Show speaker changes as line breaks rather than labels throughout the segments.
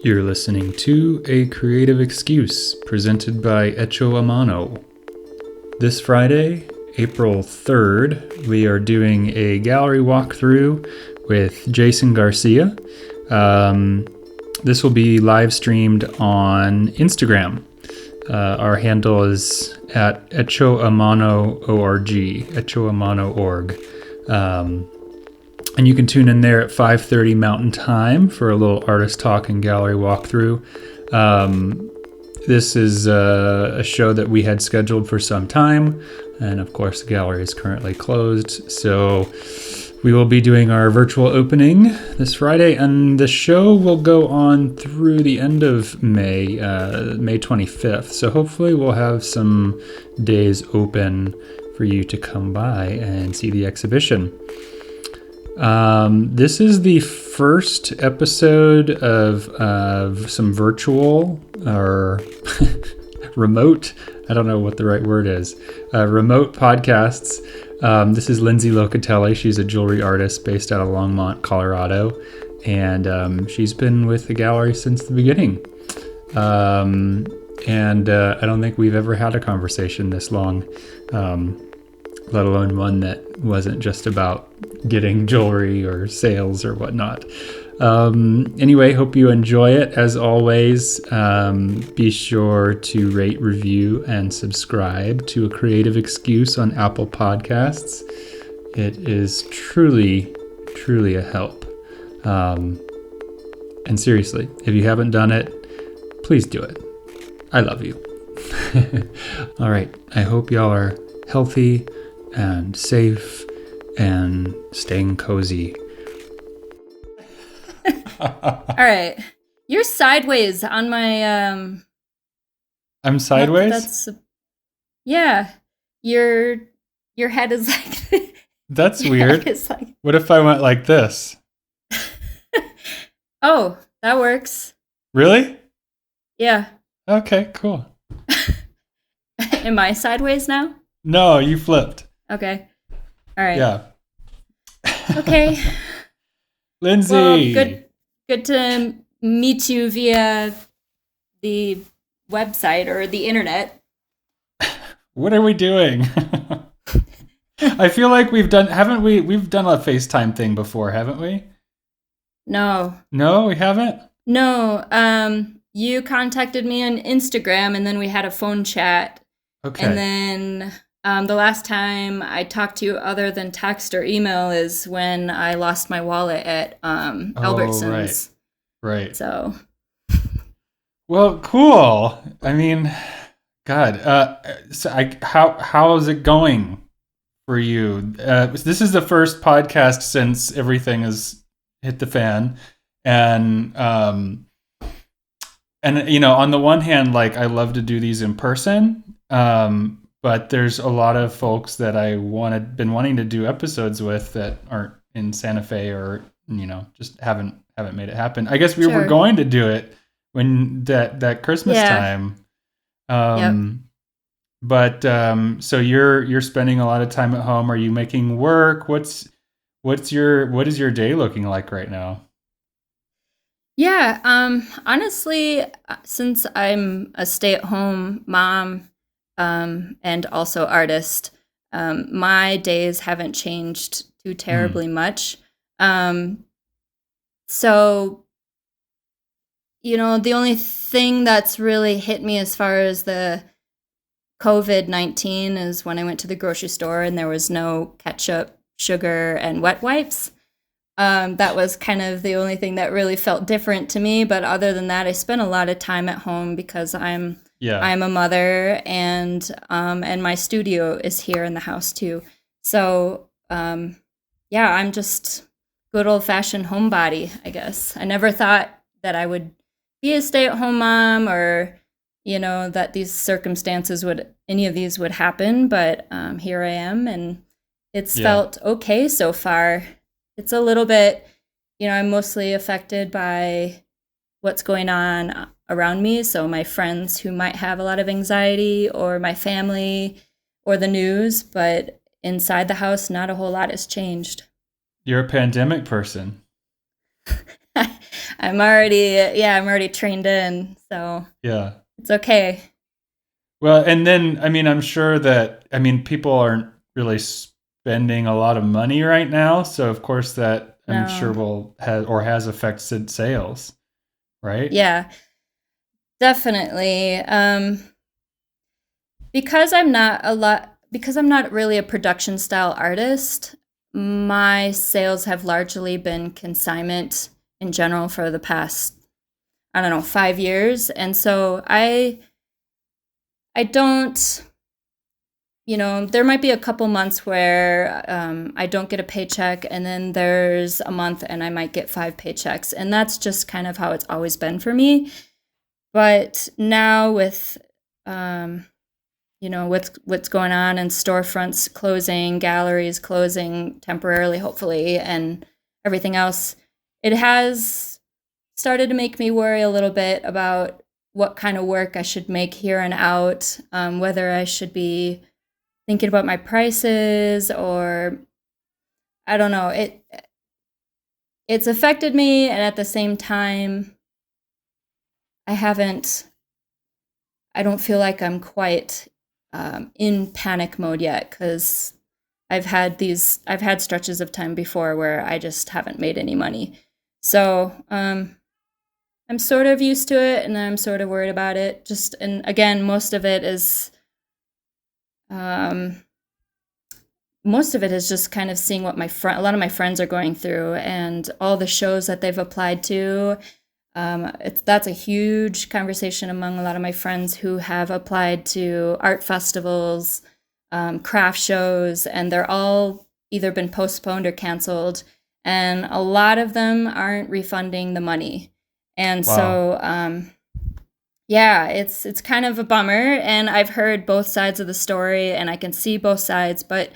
You're listening to A Creative Excuse, presented by Echo Amano. This Friday, April 3rd, we are doing a gallery walkthrough with Jason Garcia. This will be live streamed on Instagram. Our handle is at echoamano.org, echoamano.org. And you can tune in there at 5:30 Mountain Time for a little artist talk and gallery walkthrough. This is a show that we had scheduled for some time, and of course the gallery is currently closed. So we will be doing our virtual opening this Friday, and the show will go on through the end of May, May 25th. So hopefully we'll have some days open for you to come by and see the exhibition. This is the first episode of some virtual or remote, I don't know what the right word is, remote podcasts. This is Lindsay Locatelli. She's a jewelry artist based out of Longmont, Colorado, and she's been with the gallery since the beginning. And I don't think we've ever had a conversation this long, let alone one that wasn't just about getting jewelry or sales or whatnot. Anyway, hope you enjoy it. As always, be sure to rate, review, and subscribe to A Creative Excuse on Apple Podcasts. It is truly, truly a help. And seriously, if you haven't done it, please do it. I love you. All right. I hope y'all are healthy and safe and staying cozy.
All right. You're sideways on my
I'm sideways?
Yeah. Your head is like
That's weird.
Like...
What if I went like this?
Oh, that works.
Really?
Yeah.
Okay, cool.
Am I sideways now?
No, you flipped.
Okay. All right.
Yeah.
Okay.
Lindsay.
Well, good to meet you via the website or the internet.
What are we doing? I feel like we've done a FaceTime thing before, haven't we?
No.
No, we haven't?
No. You contacted me on Instagram and then we had a phone chat.
Okay.
And then the last time I talked to you other than text or email is when I lost my wallet at Albertsons.
Right.
So.
Well, cool. I mean, God. How is it going for you? This is the first podcast since everything has hit the fan, and you know, on the one hand, like I love to do these in person. But there's a lot of folks that been wanting to do episodes with that aren't in Santa Fe or, you know, just haven't made it happen. I guess we were going to do it when that Christmas time.
Yep.
But so you're spending a lot of time at home. Are you making work? What is your day looking like right now?
Yeah, honestly, since I'm a stay-at-home mom, and also artist, my days haven't changed too terribly much. So, you know, the only thing that's really hit me as far as the COVID-19 is when I went to the grocery store and there was no ketchup, sugar, and wet wipes. That was kind of the only thing that really felt different to me. But other than that, I spent a lot of time at home because I'm a mother, and my studio is here in the house too. So I'm just good old fashioned homebody, I guess. I never thought that I would be a stay at home mom, or you know, that any of these would happen. But here I am, and it's felt okay so far. It's a little bit, you know, I'm mostly affected by what's going on around me. So my friends who might have a lot of anxiety, or my family, or the news, but inside the house, not a whole lot has changed.
You're a pandemic person.
I'm already trained in, so
Yeah.
it's okay.
Well, and then, I mean, I'm sure that, I mean, people aren't really spending a lot of money right now. So, of course, that I'm sure
No.
will have or has affected sales, right?
Yeah, definitely. Because I'm not really a production style artist, my sales have largely been consignment in general for the past, I don't know, 5 years. And so I don't, there might be a couple months where I don't get a paycheck, and then there's a month and I might get 5 paychecks. And that's just kind of how it's always been for me. But now um, with what's going on and storefronts closing, galleries closing temporarily, hopefully, and everything else, it has started to make me worry a little bit about what kind of work I should make here and out, whether I should be thinking about my prices or I don't know. It's affected me, and at the same time, I haven't. I don't feel like I'm quite in panic mode yet because I've had stretches of time before where I just haven't made any money. So I'm sort of used to it, and I'm sort of worried about it. Just and again, um, most of it is just kind of seeing what a lot of my friends are going through and all the shows that they've applied to. That's a huge conversation among a lot of my friends who have applied to art festivals, craft shows, and they're all either been postponed or canceled. And a lot of them aren't refunding the money. And
Wow.
so, yeah, it's kind of a bummer. And I've heard both sides of the story, and I can see both sides. But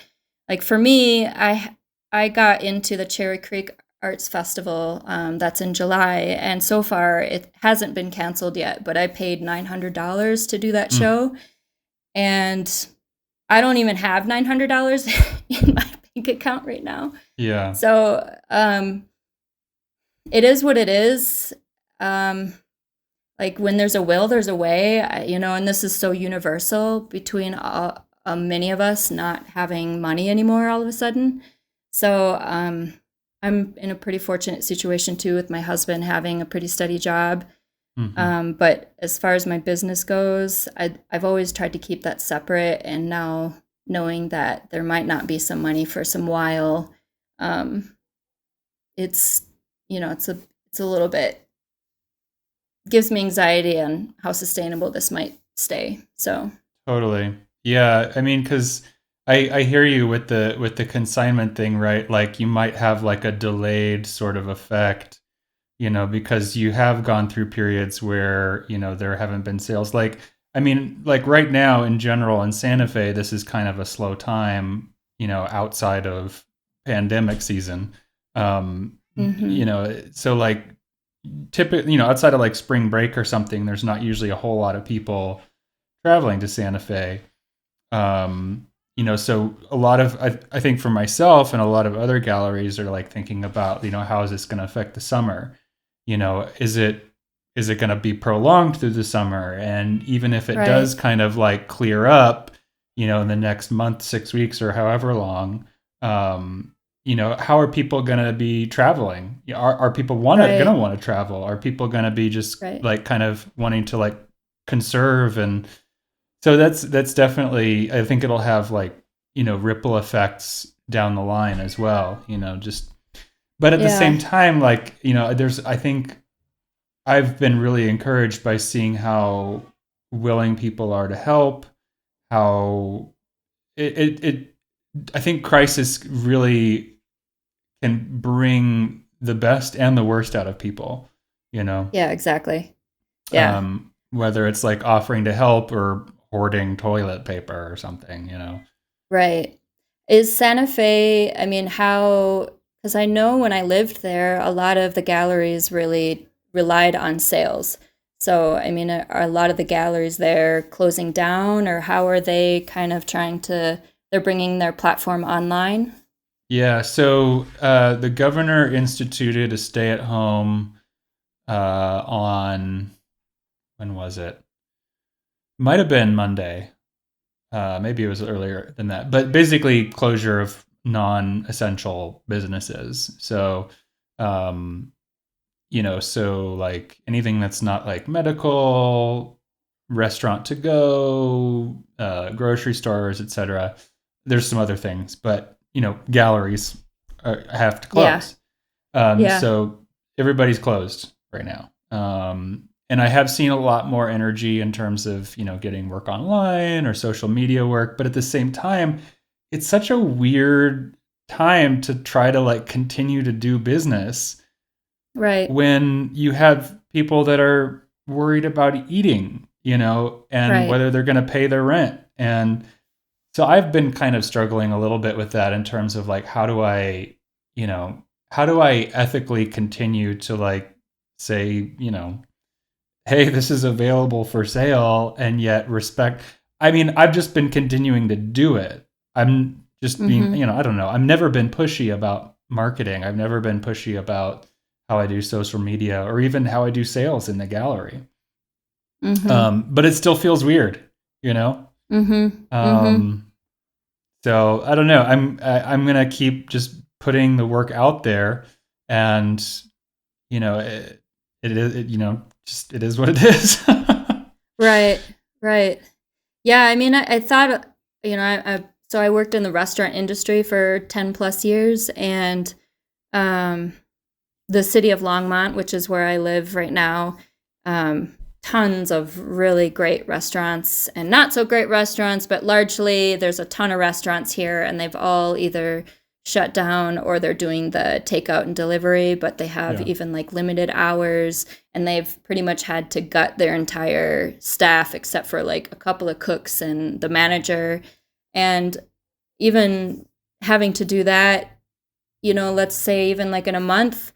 like for me, I got into the Cherry Creek Arts Festival that's in July, and so far it hasn't been canceled yet. But I paid $900 to do that
Mm.
show, and I don't even have $900 in my bank account right now.
Yeah.
So it is what it is. Um, like when there's a will, there's a way, and this is so universal between many of us not having money anymore all of a sudden. So I'm in a pretty fortunate situation too with my husband having a pretty steady job.
Hmm.
But as far as my business goes, I've always tried to keep that separate. And now knowing that there might not be some money for some while, um, it's, it's a little bit gives me anxiety on how sustainable this might stay. So
Totally. Yeah. I mean, because I hear you with the consignment thing, right? Like you might have like a delayed sort of effect, because you have gone through periods where, there haven't been sales. Like, I mean, like right now in general in Santa Fe, this is kind of a slow time, outside of pandemic season.
hmm
So like typically, outside of like spring break or something, there's not usually a whole lot of people traveling to Santa Fe. So a lot of I think for myself and a lot of other galleries are like thinking about, how is this going to affect the summer? Is it going to be prolonged through the summer? And even if it does
right,
kind of like clear up, in the next month, 6 weeks, or however long, how are people going to be traveling? Are people going to
right,
want to travel? Are people going to be just
right.
like kind of wanting to like conserve? And so that's definitely, I think it'll have like, ripple effects down the line as well, just, but at the same
Yeah,
time, like, I think I've been really encouraged by seeing how willing people are to help, how it I think crisis really can bring the best and the worst out of people, you know,
yeah, exactly. Yeah,
whether it's like offering to help or hoarding toilet paper or something,
right. Is Santa Fe, I mean, because I know when I lived there, a lot of the galleries really relied on sales. So, I mean, are a lot of the galleries there closing down, or how are they kind of they're bringing their platform online?
Yeah, so the governor instituted a stay-at-home on, when was it? Might have been Monday. Maybe it was earlier than that, but basically closure of non-essential businesses. So, um, so like anything that's not like medical, restaurant to go, grocery stores, etc. There's some other things, but galleries have to
Yeah.
close.
Yeah.
So everybody's closed right now. And I have seen a lot more energy in terms of, getting work online or social media work. But at the same time, it's such a weird time to try to like continue to do business
Right.
when you have people that are worried about eating, and
Right.
whether they're going to pay their rent. And so I've been kind of struggling a little bit with that in terms of like, how do I ethically continue to like say, hey, this is available for sale and yet respect. I mean, I've just been continuing to do it. I'm just being,
Mm-hmm.
I don't know. I've never been pushy about marketing. I've never been pushy about how I do social media or even how I do sales in the gallery.
Mm-hmm.
But it still feels weird, you know?
Mm-hmm. Mm-hmm.
Um, so I don't know. I'm gonna keep just putting the work out there, and it is just it is what it is.
Right. Right. Yeah, I mean, I thought, so I worked in the restaurant industry for 10 plus years, and um, the city of Longmont, which is where I live right now, tons of really great restaurants and not so great restaurants, but largely there's a ton of restaurants here, and they've all either shut down or they're doing the takeout and delivery, but they have
Yeah.
even like limited hours, and they've pretty much had to gut their entire staff except for like a couple of cooks and the manager. And even having to do that, let's say even like in a month,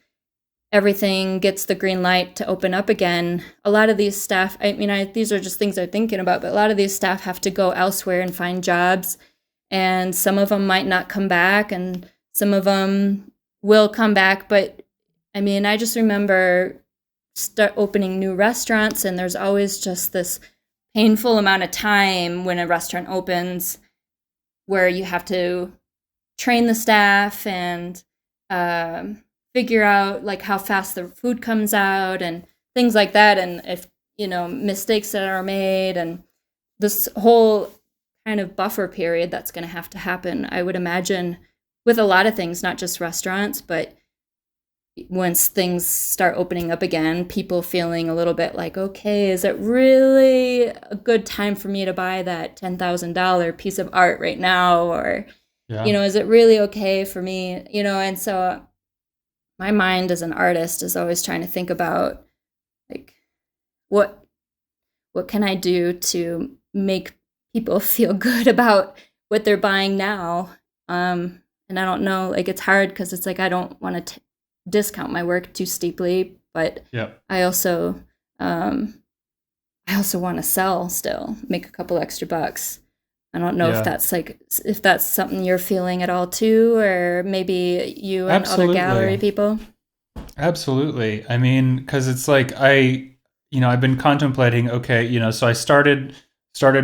everything gets the green light to open up again. A lot of these staff, I mean, these are just things I'm thinking about, but a lot of these staff have to go elsewhere and find jobs. And some of them might not come back, and some of them will come back. But I mean, I just remember start opening new restaurants, and there's always just this painful amount of time when a restaurant opens where you have to train the staff and um, figure out like how fast the food comes out and things like that, and if mistakes that are made, and this whole kind of buffer period that's going to happen, I would imagine, with a lot of things, not just restaurants, but once things start opening up again, people feeling a little bit like, okay, is it really a good time for me to buy that $10,000 piece of art right now? Or,
Yeah.
is it really okay for me? And so my mind as an artist is always trying to think about like, what what can I do to make people feel good about what they're buying now? And I don't know, like it's hard because it's like I don't want to discount my work too steeply, but
Yeah.
I also um, I also want to sell still, make a couple extra bucks. I don't know
Yeah.
if that's something you're feeling at all too, or maybe you and other gallery
Absolutely.
people.
Absolutely. I mean, because it's like I've been contemplating. Okay, so I started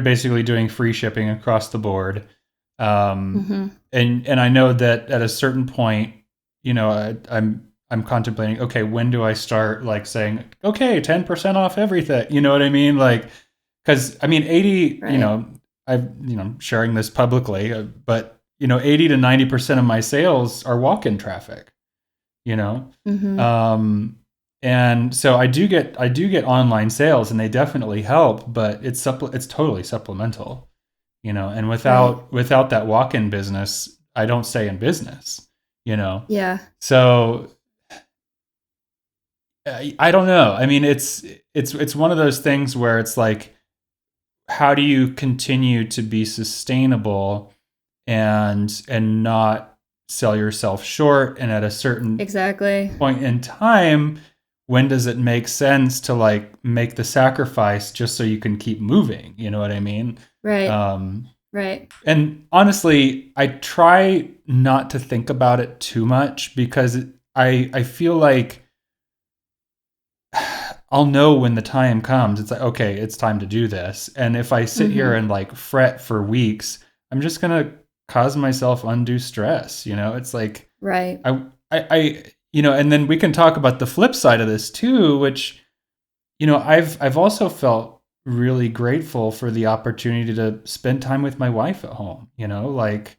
basically doing free shipping across the board,
Mm-hmm.
and I know that at a certain point, I'm contemplating. Okay, when do I start like saying, okay, 10% off everything? You know what I mean? Like, because I mean, 80.
Right.
Sharing this publicly, but 80 to 90% of my sales are walk-in traffic. You know,
Mm-hmm.
um, and so I do get online sales, and they definitely help, but it's totally supplemental, and
Right.
without that walk-in business, I don't stay in business, you know.
Yeah.
So I don't know. I mean, it's one of those things where it's like, how do you continue to be sustainable and not sell yourself short, and at a certain
Exactly.
point in time, when does it make sense to like make the sacrifice just so you can keep moving? You know what I mean?
Right.
Um,
Right.
and honestly, I try not to think about it too much because I feel like I'll know when the time comes. It's like, okay, it's time to do this. And if I sit here
Mm-hmm.
and like fret for weeks, I'm just gonna cause myself undue stress. It's like
Right.
and then we can talk about the flip side of this too, which I've also felt really grateful for the opportunity to spend time with my wife at home. Like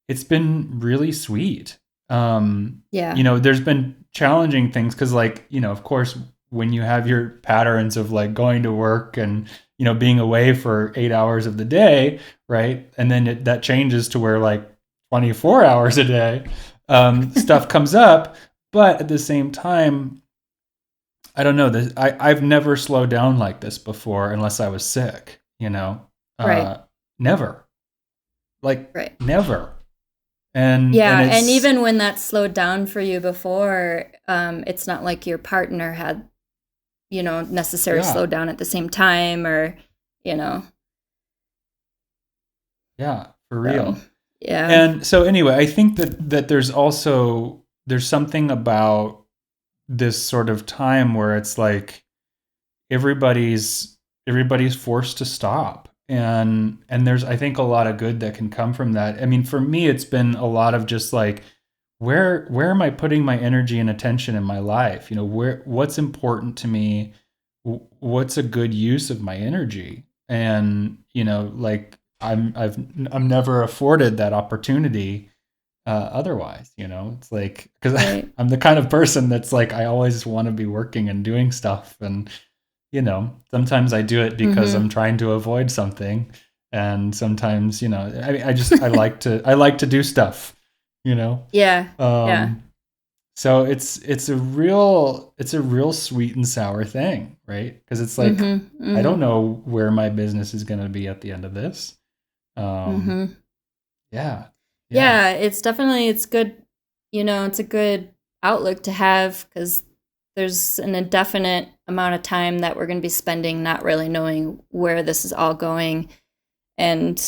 it's been really sweet.
Yeah.
There's been challenging things because, like, of course, when you have your patterns of like going to work and being away for 8 hours of the day, right, and then that changes to where like 24 hours a day, stuff comes up. But at the same time, I don't know. I've never slowed down like this before unless I was sick.
Right.
Never, like
Right.
never. And
Yeah, and
it's
even when that slowed down for you before, it's not like your partner had, necessarily
yeah,
slowed down at the same time, or, you know.
yeah, for
So,
real.
yeah.
And so anyway, I think that there's something about this sort of time where it's like everybody's everybody's forced to stop. And there's, I think, a lot of good that can come from that. I mean, for me it's been a lot of just like, where am I putting my energy and attention in my life? What's important to me? What's a good use of my energy? And like I'm never afforded that opportunity otherwise. It's like, because
Right.
I'm the kind of person that's like, I always want to be working and doing stuff. And sometimes I do it because I'm
Mm-hmm.
trying to avoid something, and sometimes I like to do stuff, you know.
Yeah. Yeah.
Um, so it's a real sweet and sour thing, right? Because it's like,
Mm-hmm.
I don't
Mm-hmm.
know where my business is going to be at the end of this. Um,
Mm-hmm.
yeah, yeah,
Yeah, it's good, it's a good outlook to have, because there's an indefinite amount of time that we're going to be spending not really knowing where this is all going. And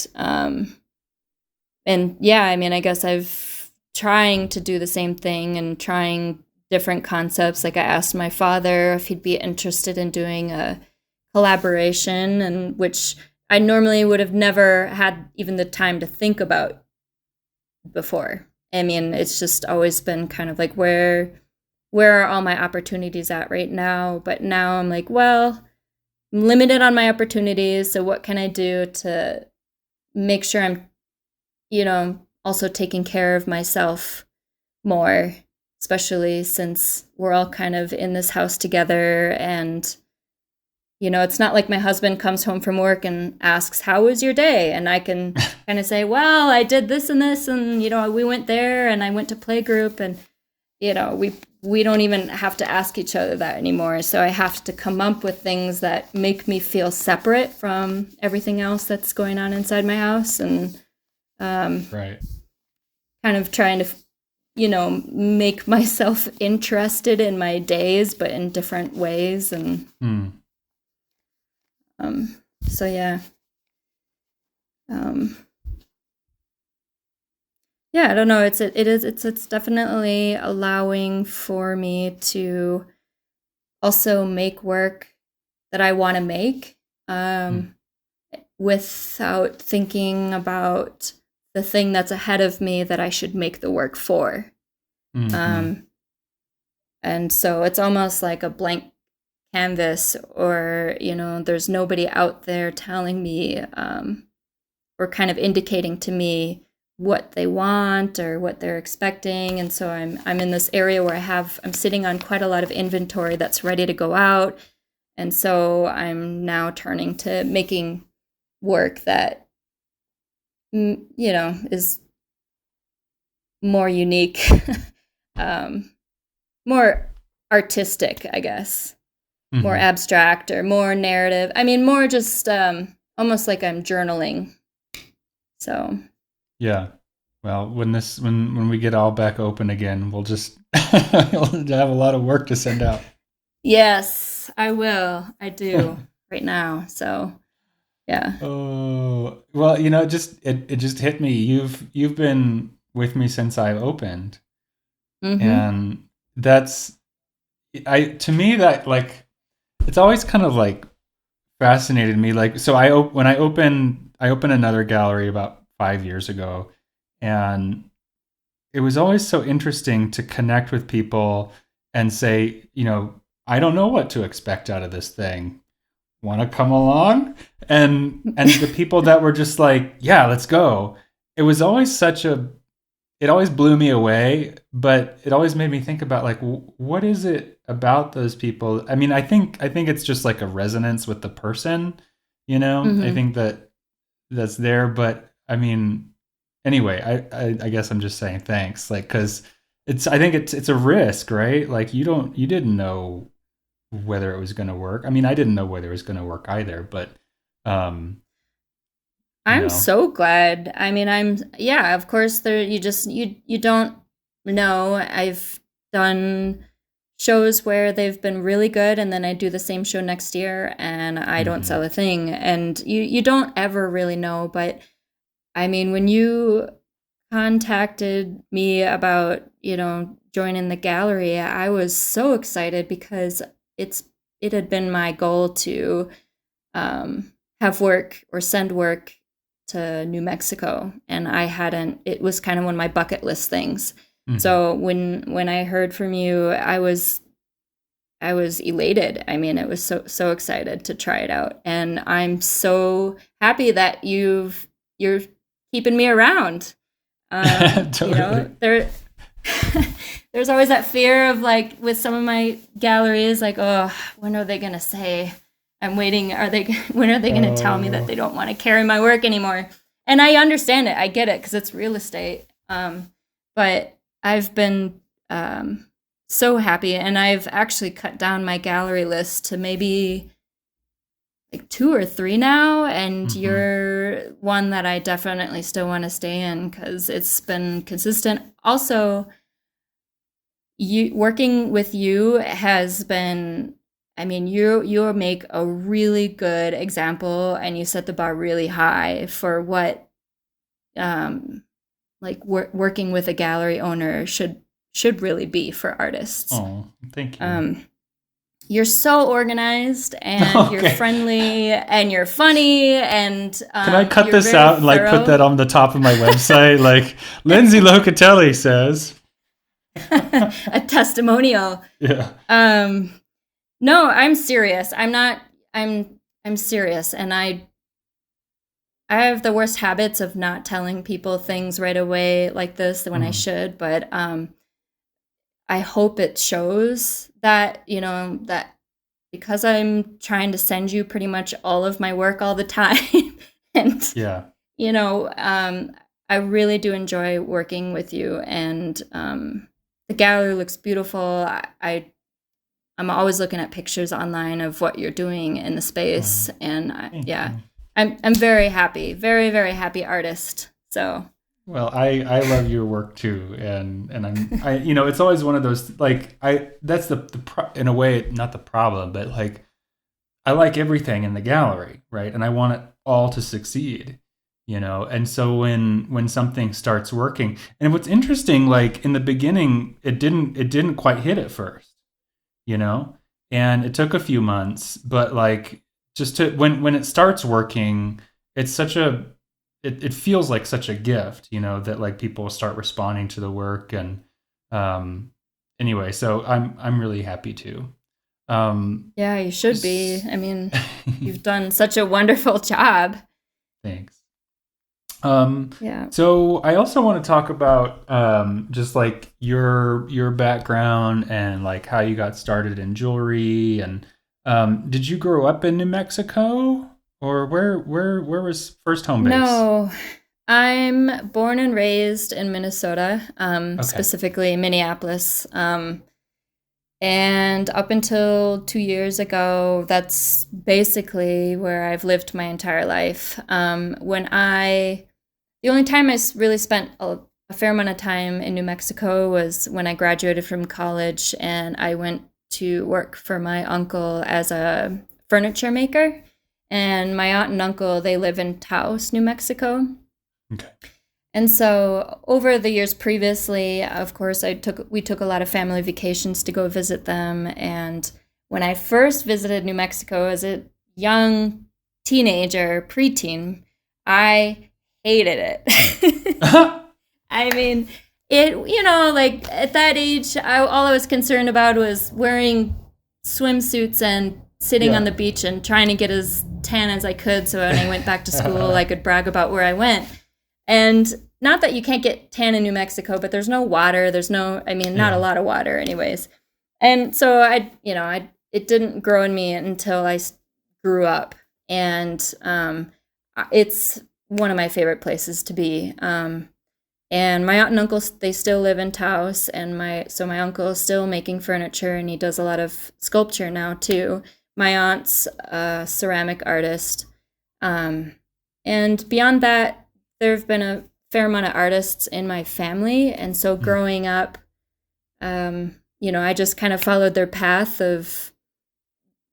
yeah, I mean, I guess I've trying to do the same thing and trying different concepts. Like, I asked my father if he'd be interested in doing a collaboration, and which I normally would have never had even the time to think about before. I mean, it's just always been kind of like, where are all my opportunities at right now? But now I'm like, well, I'm limited on my opportunities, so what can I do to make sure I'm, also taking care of myself more, especially since we're all kind of in this house together. And it's not like my husband comes home from work and asks, "How was your day?" And I can kind of say, "Well, I did this and this, and we went there, and I went to playgroup." And we don't even have to ask each other that anymore. So I have to come up with things that make me feel separate from everything else that's going on inside my house, and um,
right.
kind of trying to, make myself interested in my days, but in different ways. And
Hmm.
so yeah, um, yeah, I don't know. It's definitely allowing for me to also make work that I want to make,
Hmm.
um, without thinking about the thing that's ahead of me that I should make the work for.
Hmm.
Um, and so it's almost like a blank canvas, or there's nobody out there telling me, or kind of indicating to me what they want or what they're expecting. And so I'm in this area where I'm sitting on quite a lot of inventory that's ready to go out. And so I'm now turning to making work that, is more unique, um, more artistic, I guess, more
Hmm.
abstract or more narrative. I mean, more just, almost like I'm journaling. So,
Yeah. Well, when we get all back open again, we'll just we'll have a lot of work to send out.
yes, I will. I do right now. So, yeah.
Oh, well, it just hit me. You've been with me since I opened,
Mm-hmm.
and that's, I to me, that like, it's always kind of like fascinated me. Like, so when I opened another gallery about 5 years ago, and it was always so interesting to connect with people and say, I don't know what to expect out of this thing. Want to come along? And the people that were just like, yeah, let's go. It was always it always blew me away, but it always made me think about like, what is it about those people? I mean, I think it's just like a resonance with the person, I
Hmm.
think that's there, but I mean, anyway, I guess I'm just saying thanks, like, because I think it's a risk, right? Like you didn't know whether it was going to work. I mean, I didn't know whether it was going to work either, but um, you
I'm
know,
so glad. I mean, yeah, of course there you don't know. I've done shows where they've been really good and then I do the same show next year and I don't sell
mhm.
a thing and you don't ever really know, but I mean, when you contacted me about, joining the gallery, I was so excited because it's it had been my goal to have work or send work to New Mexico, and I hadn't. It was kind of one of my bucket list things.
Mhm.
So when I heard from you, I was elated. I mean, it was so excited to try it out, and I'm so happy that you're keeping me around.
Totally.
There's always that fear of like with some of my galleries, like, oh, when are they gonna say I'm waiting? Are they when are they gonna tell me that
Oh.
they don't want to carry my work anymore? And I understand it, I get it because it's real estate. But I've been so happy, and I've actually cut down my gallery list to maybe like two or three now, and
Mhm.
you're one that I definitely still want to stay in because it's been consistent. Also, you working with you has been, I mean, you make a really good example and you set the bar really high for what um working with a gallery owner should really be for artists.
Oh, thank you.
um you're so organized and you're
Okay.
friendly and you're funny and
Can I cut
you're
this
very
out and like put
thorough.
that on the top of my website? Like Lindsay Locatelli says.
A testimonial.
Yeah.
um no, I'm serious. I'm serious, and I have the worst habits of not telling people things right away like this when I
Mm.
should, but I hope it shows that, that because I'm trying to send you pretty much all of my work all the time and
Yeah.
you know, I really do enjoy working with you, and the gallery looks beautiful. I'm always looking at pictures online of what you're doing in the
Oh,
space, and
thank
yeah,
you.
I'm very happy, very happy artist. So
Well, I love your work too, and it's always one of those like I that's in a way not the problem, but like I like everything in the gallery, right? And I want it all to succeed, And so when something starts working, and what's interesting, like in the beginning, it didn't quite hit at first, you know, and it took a few months, but like just to when it starts working, it's such a it feels like such a gift, that like people start responding to the work and um anyway, so I'm really happy too.
yeah, you should be.
S-
I mean, you've done such a wonderful job.
Thanks. Um,
Yeah.
so I also want to talk about just like your background and like how you got started in jewelry and did you grow up in New Mexico or where was first home base?
No, I'm born and raised in Minnesota,
Okay.
specifically Minneapolis. And up until 2 years ago, that's basically where I've lived my entire life. The only time really spent a fair amount of time in New Mexico was when I graduated from college and I went to work for my uncle as a furniture maker. And my aunt and uncle, they live in Taos, New Mexico.
Okay.
And so over the years previously, of course, we took a lot of family vacations to go visit them, and when I first visited New Mexico as a young teenager, preteen, I hated it. I mean, like at that age, all I was concerned about was wearing swimsuits and sitting on the beach and trying to get as tan as I could so when I went back to school, I could brag about where I went. And not that you can't get tan in New Mexico, but there's no water. Not a lot of water anyways. And so it didn't grow in me until I grew up. And it's one of my favorite places to be. And my aunt and uncle, they still live in Taos, and my uncle is still making furniture, and he does a lot of sculpture now too. My aunt's a ceramic artist. And beyond that, there have been a fair amount of artists in my family, and so growing up, I just kind of followed their path of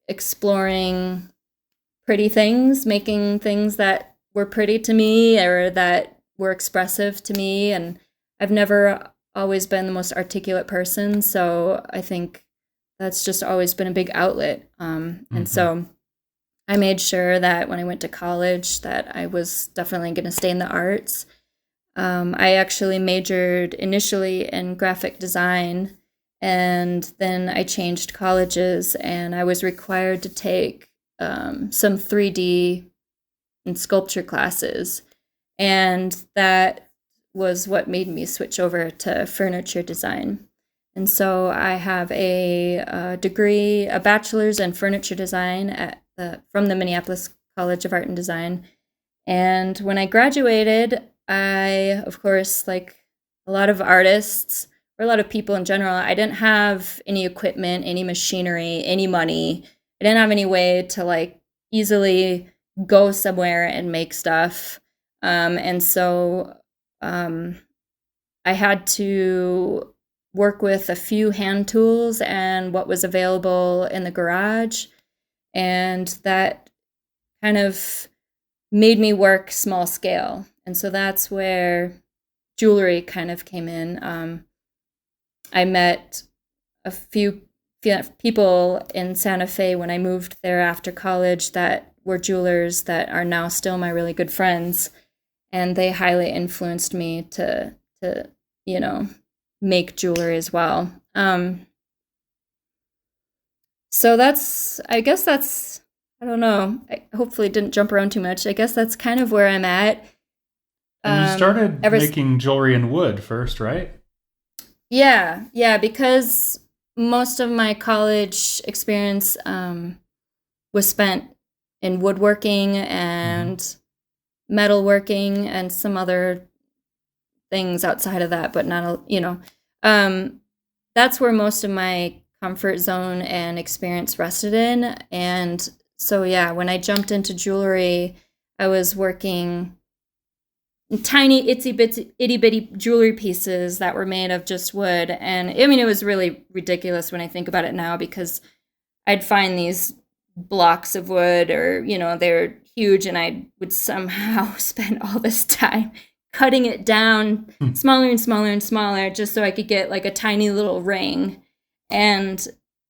exploring pretty things, making things that were pretty to me or that were expressive to me. And I've never always been the most articulate person, so I think that's just always been a big outlet. And so I made sure that when I went to college that I was definitely going to stay in the arts. I actually majored initially in graphic design, and then I changed colleges, and I was required to take some 3D and sculpture classes. And that was what made me switch over to furniture design. And so I have a degree, a bachelor's in furniture design from the Minneapolis College of Art and Design. And when I graduated, I, of course, like a lot of artists or a lot of people in general, I didn't have any equipment, any machinery, any money. I didn't have any way to like easily go somewhere and make stuff. And so I had to work with a few hand tools and what was available in the garage. And that kind of made me work small scale. And so that's where jewelry kind of came in. I met a few people in Santa Fe when I moved there after college that were jewelers that are now still my really good friends. And they highly influenced me to make jewelry as well. So I don't know. I hopefully didn't jump around too much. I guess that's kind of where I'm at.
And you started making jewelry in wood first, right?
Yeah, because most of my college experience was spent in woodworking and metalworking and some other things outside of that, but not, that's where most of my comfort zone and experience rested in. And so, yeah, when I jumped into jewelry, I was working tiny itty bitty jewelry pieces that were made of just wood. And I mean, it was really ridiculous when I think about it now, because I'd find these blocks of wood or, they're huge, and I would somehow spend all this time cutting it down smaller and smaller and smaller just so I could get like a tiny little ring. And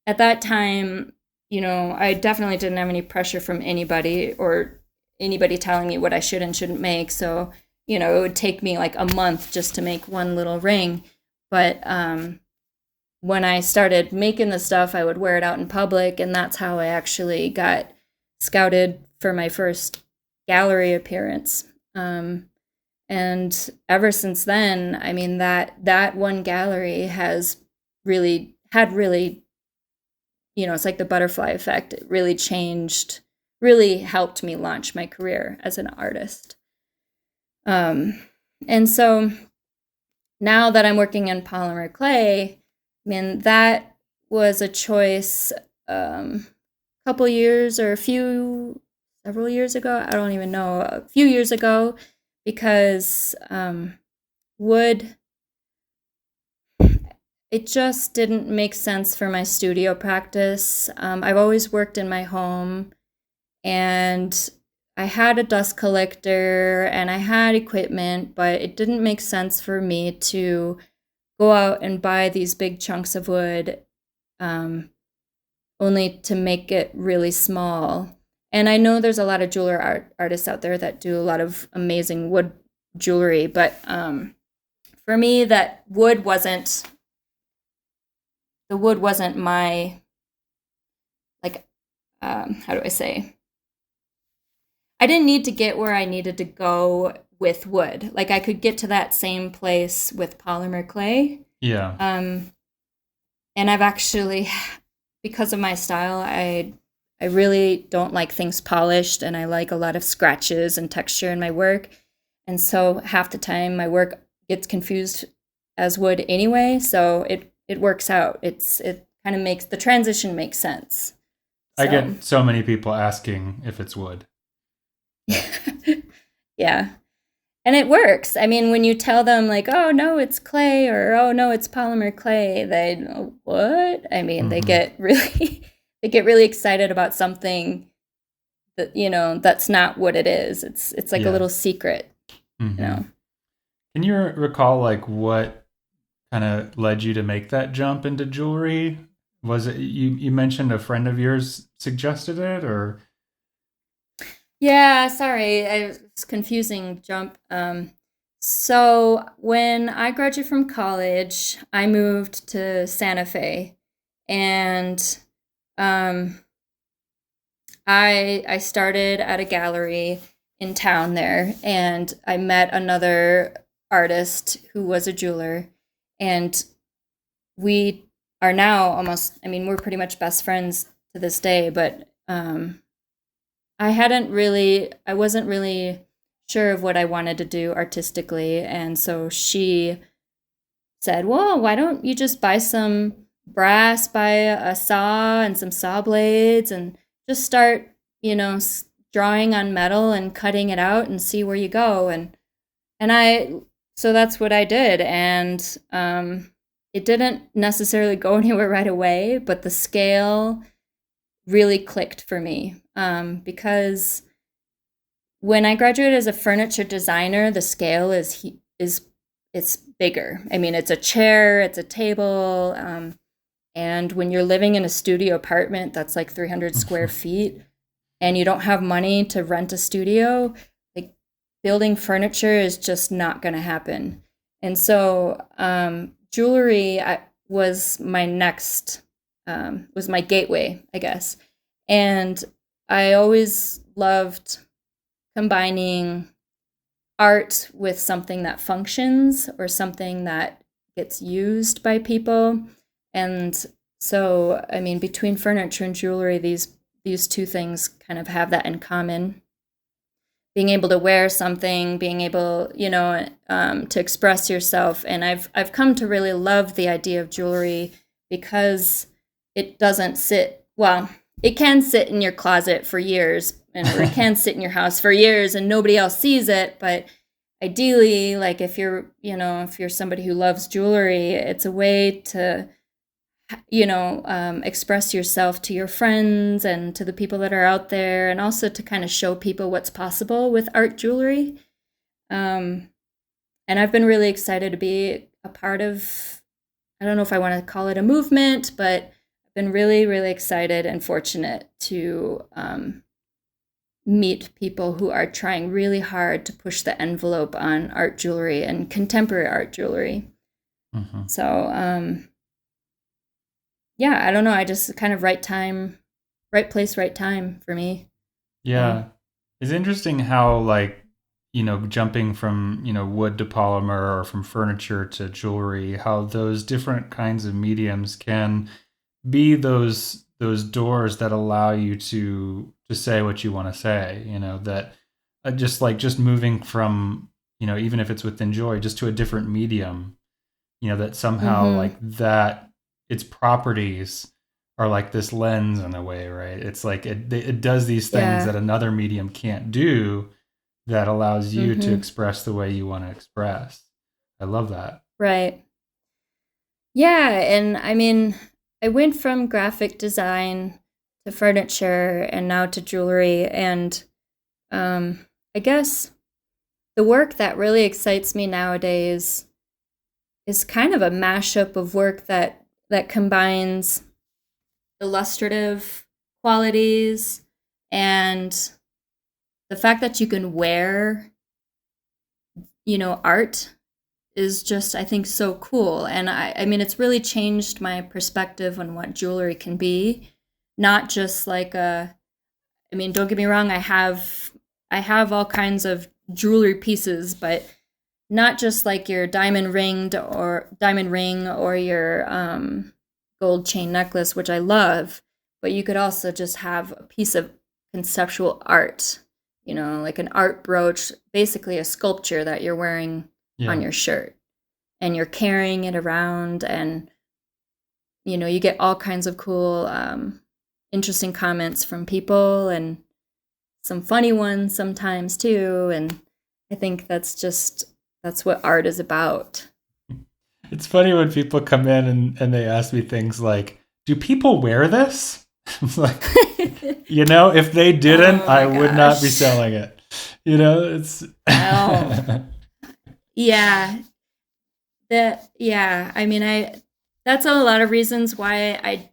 at that time, I definitely didn't have any pressure from anybody or anybody telling me what I should and shouldn't make. So, it would take me like a month just to make one little ring. But when I started making the stuff, I would wear it out in public, and that's how I actually got scouted for my first gallery appearance. And ever since then, I mean, that one gallery has really, it's like the butterfly effect. It really really helped me launch my career as an artist. And so now that I'm working in polymer clay, I mean, that was a choice several years ago. I don't even know, a few years ago, because wood, it just didn't make sense for my studio practice. I've always worked in my home, and I had a dust collector and I had equipment, but it didn't make sense for me to go out and buy these big chunks of wood only to make it really small. And I know there's a lot of artists out there that do a lot of amazing wood jewelry, but for me, the wood wasn't my, like, how do I say? I didn't need to get where I needed to go with wood. Like I could get to that same place with polymer clay.
Yeah.
And I've actually, because of my style, I really don't like things polished, and I like a lot of scratches and texture in my work. And so half the time my work gets confused as wood anyway, so it works out. It kind of makes the transition make sense.
I
So
get so many people asking if it's wood.
yeah. And it works. I mean, when you tell them like, "Oh no, it's clay," or "Oh no, it's polymer clay," they know what? I mean, they get really they get really excited about something that, that's not what it is. It's like a
Yeah.
little secret, you know.
Can you recall like what kind of led you to make that jump into jewelry? Was it you mentioned a friend of yours suggested it, or?
Yeah, sorry, it's confusing jump. So when I graduated from college, I moved to Santa Fe, and um, I started at a gallery in town there, and I met another artist who was a jeweler, and we are now almost, I mean, we're pretty much best friends to this day, but I wasn't really sure of what I wanted to do artistically. And so she said, well, why don't you just buy some brass, buy a saw and some saw blades, and just start, drawing on metal and cutting it out and see where you go. So that's what I did. And it didn't necessarily go anywhere right away, but the scale really clicked for me, because when I graduated as a furniture designer, the scale is it's bigger. I mean, it's a chair, it's a table, and when you're living in a studio apartment that's like 300 square feet, and you don't have money to rent a studio, like building furniture is just not going to happen. And so, jewelry was my next, was my gateway, I guess. And I always loved combining art with something that functions or something that gets used by people. And so, I mean, between furniture and jewelry, these two things kind of have that in common. Being able to wear something, being able, to express yourself. And I've come to really love the idea of jewelry because it doesn't sit, well, it can sit in your closet for years, or it can sit in your house for years and nobody else sees it. But ideally, like if you're somebody who loves jewelry, it's a way to, express yourself to your friends and to the people that are out there, and also to kind of show people what's possible with art jewelry. And I've been really excited to be a part of, I don't know if I want to call it a movement, but I've been really, really excited and fortunate to meet people who are trying really hard to push the envelope on art jewelry and contemporary art jewelry. So, yeah, I don't know. I just kind of right place, right time for me.
Yeah. It's interesting how like, jumping from, wood to polymer or from furniture to jewelry, how those different kinds of mediums can be those doors that allow you to say what you want to say, that just moving from, even if it's within jewelry, just to a different medium, that somehow like that its properties are like this lens in a way, right? It's like it does these things that another medium can't do, that allows you to express the way you want to express. I love that.
Right. Yeah, and I mean, I went from graphic design to furniture and now to jewelry, and I guess the work that really excites me nowadays is kind of a mashup of work that combines illustrative qualities, and the fact that you can wear, art is just, I think, so cool. And I mean, it's really changed my perspective on what jewelry can be. Not just like I mean, don't get me wrong, I have all kinds of jewelry pieces, but not just like your diamond ring or your gold chain necklace, which I love, but you could also just have a piece of conceptual art, like an art brooch, basically a sculpture that you're wearing on your shirt, and you're carrying it around, and you get all kinds of cool interesting comments from people, and some funny ones sometimes too. And I think that's what art is about.
It's funny when people come in and they ask me things like, do people wear this? I'm like, if they didn't, I would not be selling it. It's
yeah. I mean, that's a lot of reasons why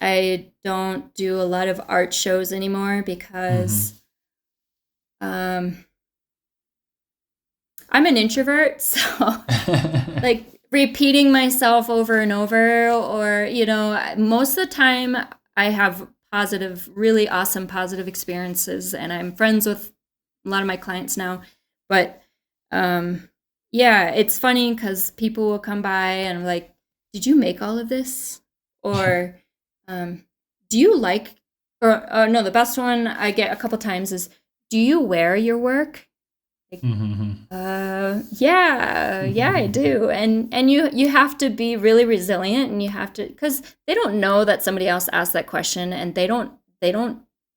I don't do a lot of art shows anymore, because I'm an introvert, so like repeating myself over and over, or most of the time I have really awesome positive experiences, and I'm friends with a lot of my clients now. But yeah, it's funny because people will come by and I'm like, did you make all of this? Or do you like, or no, the best one I get a couple times is, do you wear your work? Like, yeah, I do. And you have to be really resilient, and you have to, because they don't know that somebody else asked that question, and they don't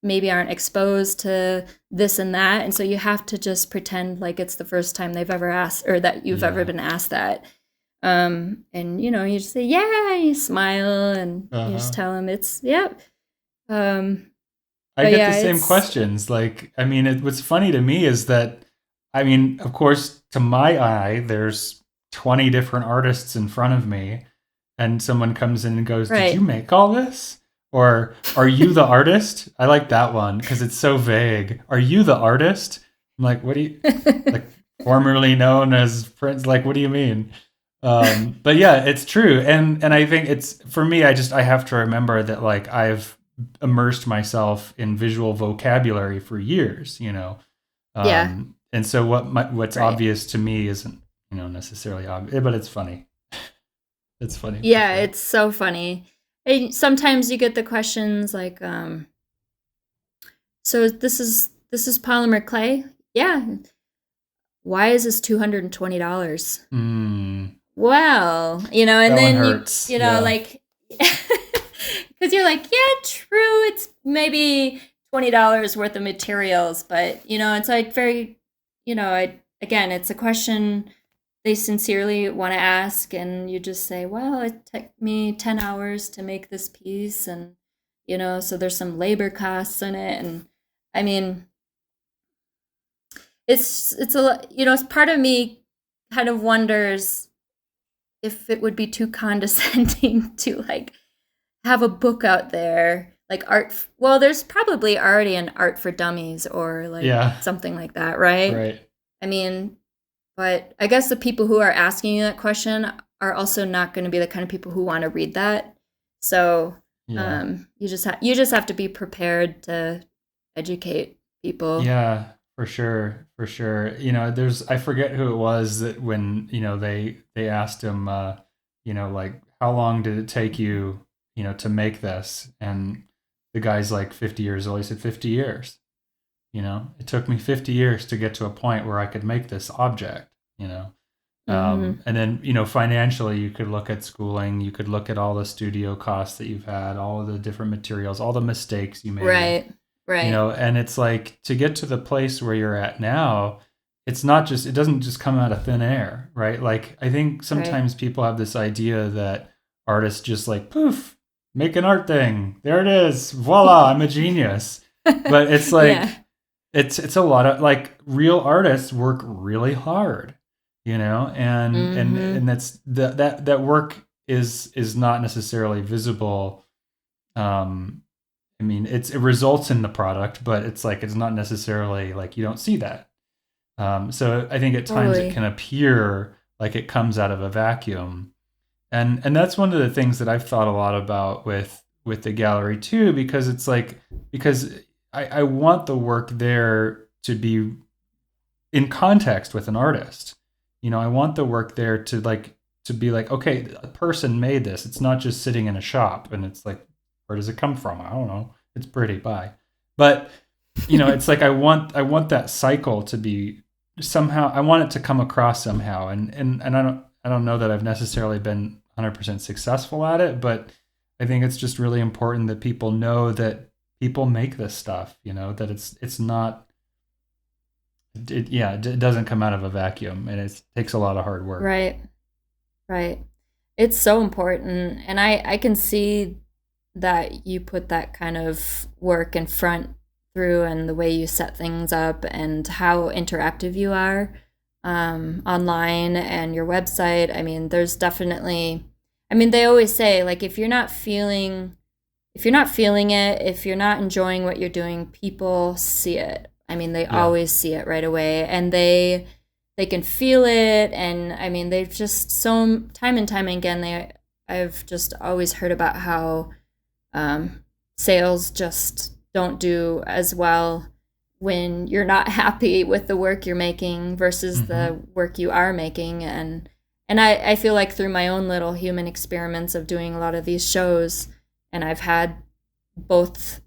maybe aren't exposed to this and that, and so you have to just pretend like it's the first time they've ever asked, or that you've ever been asked that. And you just say, yeah, you smile, and you just tell them it's, yep.
I get the same questions. Like, I mean, what's funny to me is that, I mean, of course, to my eye, there's 20 different artists in front of me, and someone comes in and goes, did you make all this? Or, are you the artist? I like that one because it's so vague. Are you the artist? I'm like, what do you, like, formerly known as Prince? Like, what do you mean? But yeah, it's true. And I think it's, for me, I have to remember that, like, I've immersed myself in visual vocabulary for years, and so what's obvious to me isn't, necessarily obvious, but it's funny. It's funny.
Yeah, it's so funny. And sometimes you get the questions like, so this is polymer clay? Yeah. Why is this $220? Well, and that then hurts. Like, because you're like, yeah, true, it's maybe $20 worth of materials, but it's like very, again, it's a question they sincerely want to ask, and you just say, well, it took me 10 hours to make this piece, and so there's some labor costs in it. And I mean, it's a part of me kind of wonders if it would be too condescending to like have a book out there like art. Well, there's probably already an art for dummies or like something like that, right? I mean, but I guess the people who are asking you that question are also not going to be the kind of people who want to read that. So you just have to be prepared to educate people.
Yeah, for sure. I forget who it was that when they asked him, like, how long did it take you, to make this? And the guy's like 50 years old. He said 50 years. It took me 50 years to get to a point where I could make this object, and then, financially, you could look at schooling, you could look at all the studio costs that you've had, all of the different materials, all the mistakes you made.
Right.
And it's like, to get to the place where you're at now, it doesn't just come out of thin air, right? Like, I think sometimes people have this idea that artists just like, poof, make an art thing. There it is. Voila, I'm a genius. But it's like, it's a lot of, like, real artists work really hard, and that's that work is not necessarily visible. I mean, it results in the product, but it's like it's not necessarily like you don't see that. So I think at times it
Totally.
can appear like it comes out of a vacuum, and that's one of the things that I've thought a lot about with the gallery too, because it's like because I want the work there to be in context with an artist. I want the work there to be like, okay, a person made this. It's not just sitting in a shop and it's like, where does it come from? I don't know. It's pretty, bye. But it's like I want that cycle to be somehow, I want it to come across somehow. And I don't know that I've necessarily been 100% successful at it, but I think it's just really important that people know that people make this stuff, that it's not it doesn't come out of a vacuum, and it takes a lot of hard work.
Right. Right. It's so important. And I can see that you put that kind of work in front through and the way you set things up and how interactive you are online and your website. I mean, there's definitely, I mean, they always say, like, if you're not feeling it, if you're not enjoying what you're doing, people see it. I mean, they
Yeah.
always see it right away, and they can feel it. And I mean, they've just so time and time again, I've just always heard about how sales just don't do as well when you're not happy with the work you're making versus
Hmm.
the work you are making. And I feel like through my own little human experiments of doing a lot of these shows, and I've had both,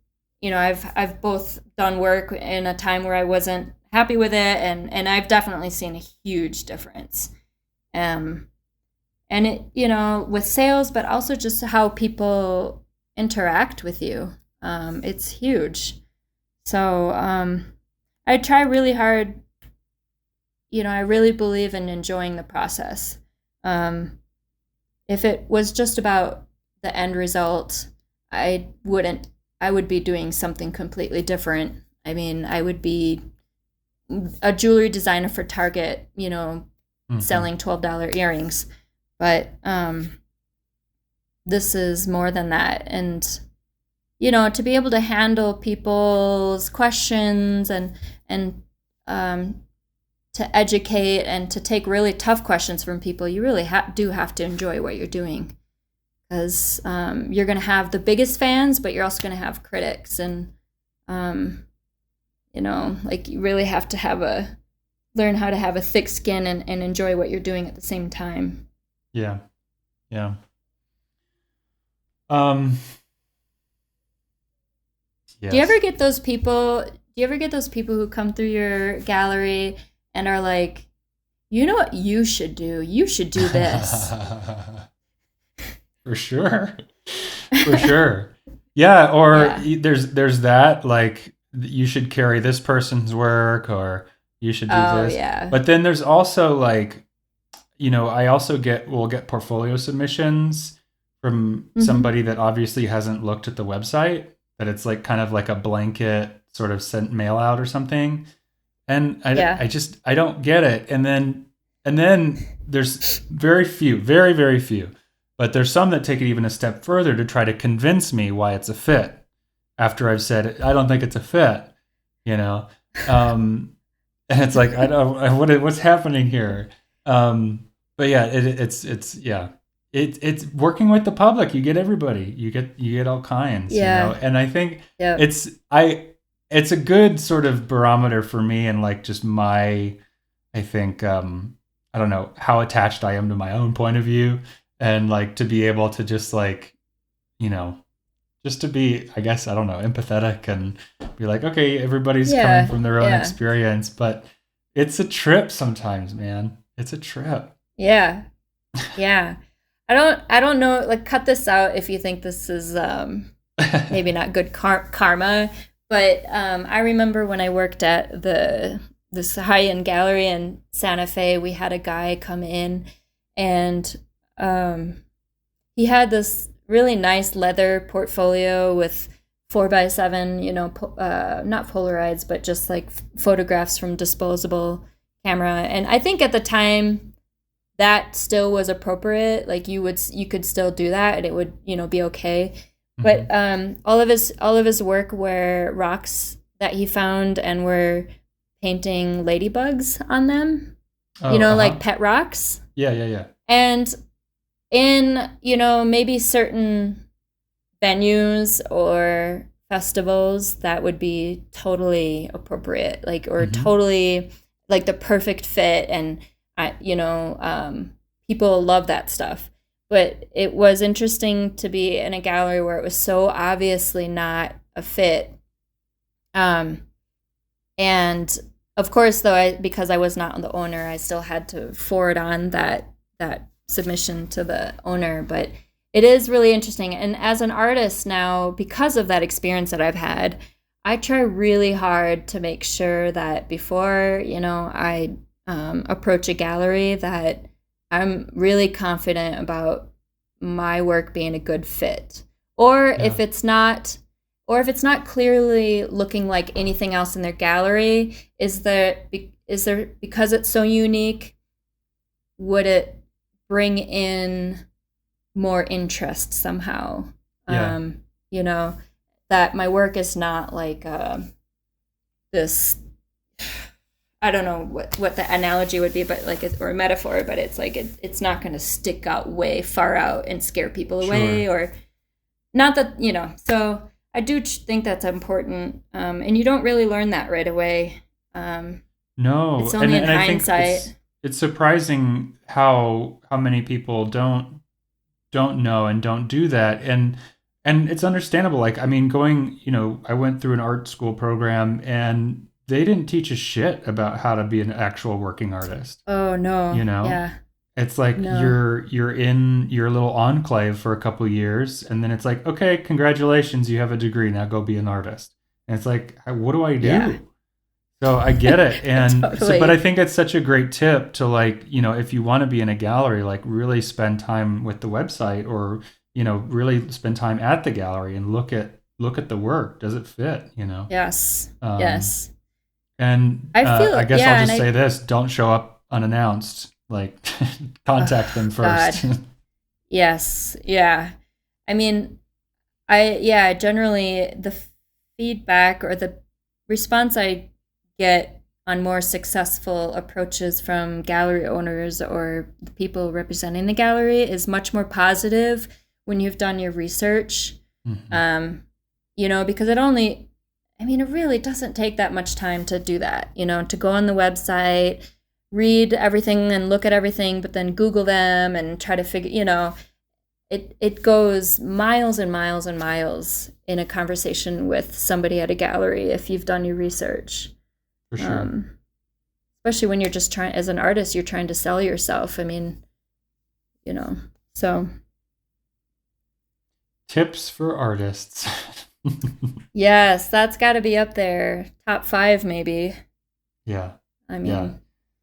I've both done work in a time where I wasn't happy with it, and I've definitely seen a huge difference. Um, and it, with sales, but also just how people interact with you. It's huge. So I try really hard. I really believe in enjoying the process. Um, if it was just about the end result, I wouldn't. I would be doing something completely different. I mean, I would be a jewelry designer for Target,
Hmm.
selling $12 earrings. But this is more than that. And to be able to handle people's questions and um, to educate and to take really tough questions from people, you really do have to enjoy what you're doing, because you're going to have the biggest fans, but you're also going to have critics, and um, like, you really have to learn how to have a thick skin and enjoy what you're doing at the same time.
Yeah. Yeah. Um,
Do you ever
yes.
get those people? Do you ever get those people who come through your gallery and are like, you know what you should do? You should do this.
For sure. For sure. Yeah, or
Yeah.
there's that, like, you should carry this person's work, or you should do
Oh,
this.
yeah.
But then there's also like, I also will get portfolio submissions from
Hmm.
somebody that obviously hasn't looked at the website, that it's like kind of like a blanket sort of sent mail out or something. And
Yeah.
I don't get it. And then there's very, very few, but there's some that take it even a step further to try to convince me why it's a fit after I've said I don't think it's a fit, you know? Um, and it's like, I don't, what's happening here? But yeah, yeah, it's working with the public. You get everybody, you get all kinds,
Yeah.
and I think
Yep.
it's, it's a good sort of barometer for me, and like just my, I think, I don't know how attached I am to my own point of view, and like to be able to just like, you know, just to be, I guess, I don't know, empathetic and be like, okay, everybody's coming
Yeah.
from their own
Yeah.
experience, but it's a trip sometimes, man. It's a trip.
Yeah. Yeah. I don't know, like, cut this out if you think this is maybe not good karma, but I remember when I worked at this high-end gallery in Santa Fe, we had a guy come in, and um he had this really nice leather portfolio with 4x7, not Polaroids, but just like photographs from disposable camera. And I think at the time that still was appropriate. Like you could still do that and it would, be okay.
Mm-hmm.
But all of his work were rocks that he found and were painting ladybugs on them.
Oh,
Like
uh-huh.
pet rocks.
Yeah, yeah, yeah.
And in, maybe certain venues or festivals that would be totally appropriate, like, or
Mm-hmm.
totally like the perfect fit. And people love that stuff. But it was interesting to be in a gallery where it was so obviously not a fit. um and of course, though, because I was not the owner, I still had to forward on that submission to the owner. But it is really interesting. And as an artist now, because of that experience that I've had, I try really hard to make sure that before, I approach a gallery, that I'm really confident about my work being a good fit. Or
Yeah.
if it's not, or if it's not clearly looking like anything else in their gallery, is there because it's so unique, would it bring in more interest somehow?
Yeah.
You know, that my work is not like this. I don't know what the analogy would be, but like, or a metaphor, but it's like it's not going to stick out way far out and scare people away,
Sure.
or not that, so I do think that's important. And you don't really learn that right away.
No,
It's only in
and I think
hindsight.
it's surprising how many people don't know and don't do that. And it's understandable. Like, I mean, I went through an art school program and they didn't teach us shit about how to be an actual working artist,
Oh
you
no,
know?
yeah,
It's like
no,
you're in your little enclave for a couple years, and then it's like, okay, congratulations, you have a degree. Now go be an artist. And it's like, what do I
yeah,
do? So I get it. And so, but I
totally.
think it's such a great tip to, like, if you want to be in a gallery, like, really spend time with the website, or, really spend time at the gallery and look at the work. Does it fit,
Yes,
Um,
yes.
and
I feel,
I guess I'll
yeah, and
just say this: don't show up unannounced. Like, contact them
God,
first.
yes, yeah. I mean, yeah, generally the feedback or the response I get on more successful approaches from gallery owners or the people representing the gallery is much more positive when you've done your research.
Mhm.
Um, because it really doesn't take that much time to do that, to go on the website, read everything and look at everything, but then Google them and try to figure, it goes miles and miles and miles in a conversation with somebody at a gallery if you've done your research.
For sure.
Um, Especially when you're just trying, as an artist, you're trying to sell yourself. I mean, you know, so
Tips for artists.
yes, that's got to be up there, top five maybe.
Yeah.
I
Yeah.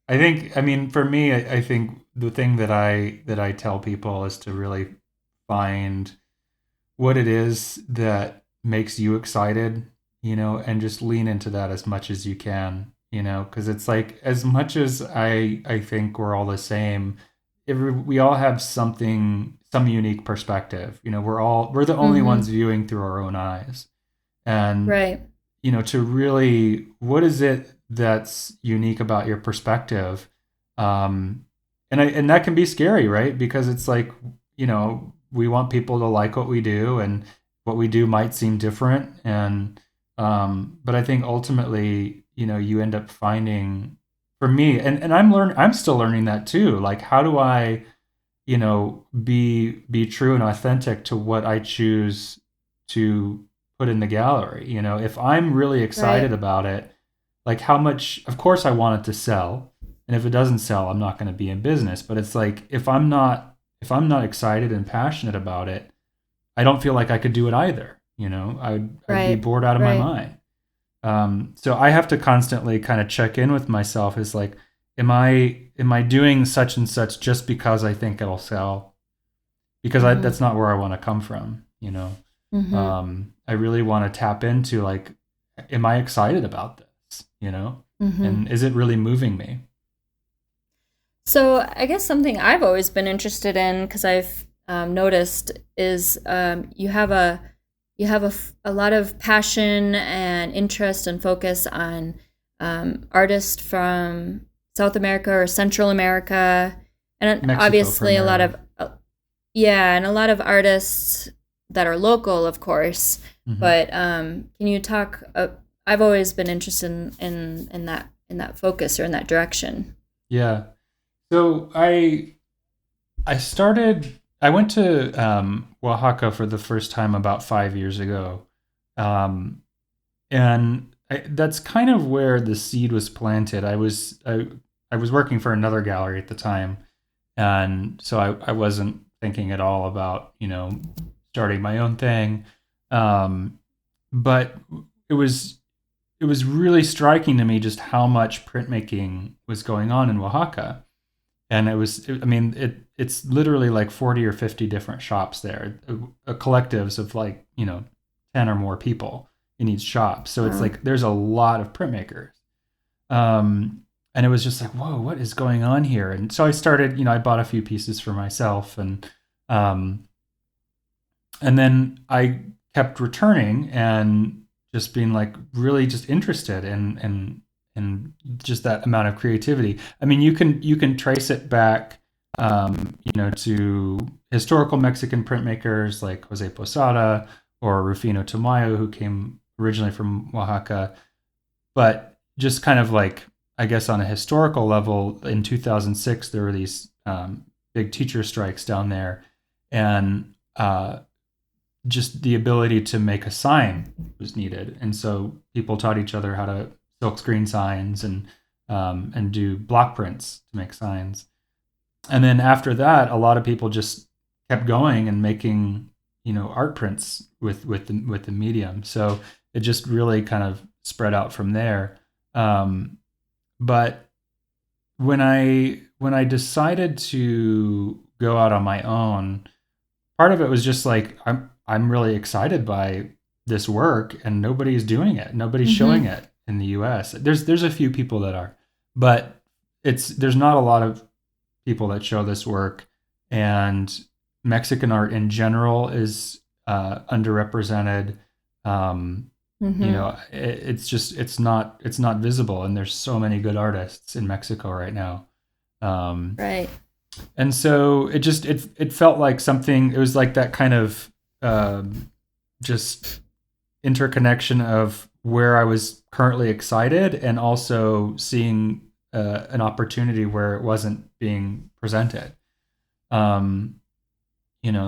mean,
I mean, for me, I think the thing that I tell people is to really find what it is that makes you excited, and just lean into that as much as you can, because it's like, as much as I think we're all the same, we all have some unique perspective. We're the only ones
mm-hmm,
viewing through our own eyes. And
right,
to really, what is it that's unique about your perspective? um and that can be scary, right? Because it's like, we want people to like what we do, and what we do might seem different. And but I think ultimately, you end up finding, for me, and I'm still learning that too. Like, how do I, be true and authentic to what I choose to put in the gallery? If I'm really excited
right,
about it, like, how much, of course I want it to sell. And if it doesn't sell, I'm not going to be in business. But it's like, if I'm not excited and passionate about it, I don't feel like I could do it either. I'd be
right,
bored out of my
right.
mind. So I have to constantly kind of check in with myself. Is like, am I doing such and such just because I think it'll sell? Because
Mm-hmm,
that's not where I want to come from.
mm-hmm,
I really want to tap into, like, am I excited about this?
mm-hmm.
And is it really moving me?
So I guess something I've always been interested in, because I've noticed, is you have a lot of passion and interest and focus on artists from South America or Central America, and
Mexico
obviously a lot
primarily.
of yeah, and a lot of artists that are local, of course.
Hmm.
But can you talk? I've always been interested in that focus or in that direction.
Yeah. So I went to Oaxaca for the first time about 5 years ago. Um, that's kind of where the seed was planted. I was working for another gallery at the time, and so I wasn't thinking at all about starting my own thing. Um, but it was it was really striking to me just how much printmaking was going on in Oaxaca, and I mean it's literally like 40 or 50 different shops there, collectives of like 10 or more people in each shop. So it's
Wow.
like there's a lot of printmakers. And it was just like, whoa, what is going on here? And so I started, I bought a few pieces for myself, um, and then I kept returning and just being like really just interested in just that amount of creativity. I mean, you can trace it back, to historical Mexican printmakers like Jose Posada or Rufino Tamayo, who came originally from Oaxaca. But just kind of like, I guess on a historical level, in 2006 there were these big teacher strikes down there, and just the ability to make a sign was needed, and so people taught each other how to silk screen signs and do block prints to make signs. And then after that, a lot of people just kept going and making art prints with the medium. So it just really kind of spread out from there. Um, but when I decided to go out on my own, part of it was just like I'm really excited by this work, and nobody's doing it. Nobody's showing
Mm-hmm.
it in the U.S. There's a few people that are, but there's not a lot of people that show this work, and Mexican art in general is underrepresented. Um,
Mm-hmm.
it's not visible, and there's so many good artists in Mexico right now. Um,
Right.
and so it felt like something. It was like that kind of just interconnection of where I was currently excited and also seeing an opportunity where it wasn't being presented. Um,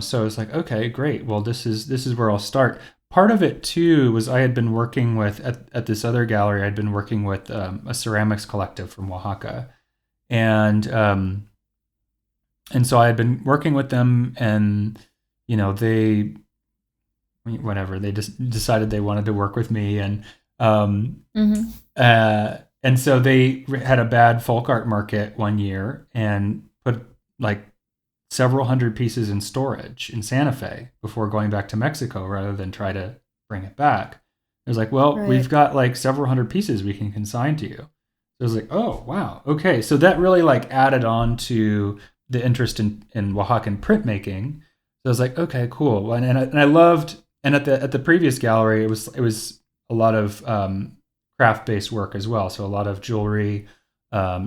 so it's like, okay, great. Well, this is where I'll start. Part of it too was I had been working with at this other gallery. I'd been working with a ceramics collective from Oaxaca, and so I had been working with them, and they whatever, they just decided they wanted to work with me, um,
Mm-hmm.
and so they had a bad folk art market one year and put like several hundred pieces in storage in Santa Fe before going back to Mexico rather than try to bring it back. It was like, well, we've
Right.
got like several hundred pieces we can consign to you. So I was like, oh wow, okay. So that really like added on to the interest in Oaxacan printmaking. So I was like, okay, cool. And I loved, and at the previous gallery, it was a lot of craft based work as well. So a lot of jewelry,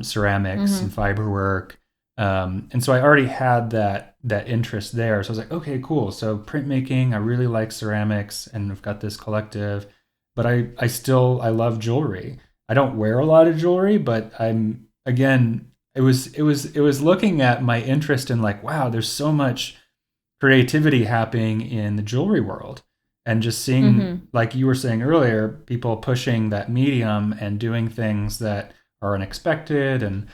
ceramics,
Mm-hmm.
and fiber work. And so I already had that interest there. So I was like, okay, cool. So printmaking, I really like ceramics, and I've got this collective, but I love jewelry. I don't wear a lot of jewelry, but I'm again, it was looking at my interest in like, wow, there's so much creativity happening in the jewelry world, and just seeing,
Mm-hmm.
like you were saying earlier, people pushing that medium and doing things that are unexpected, and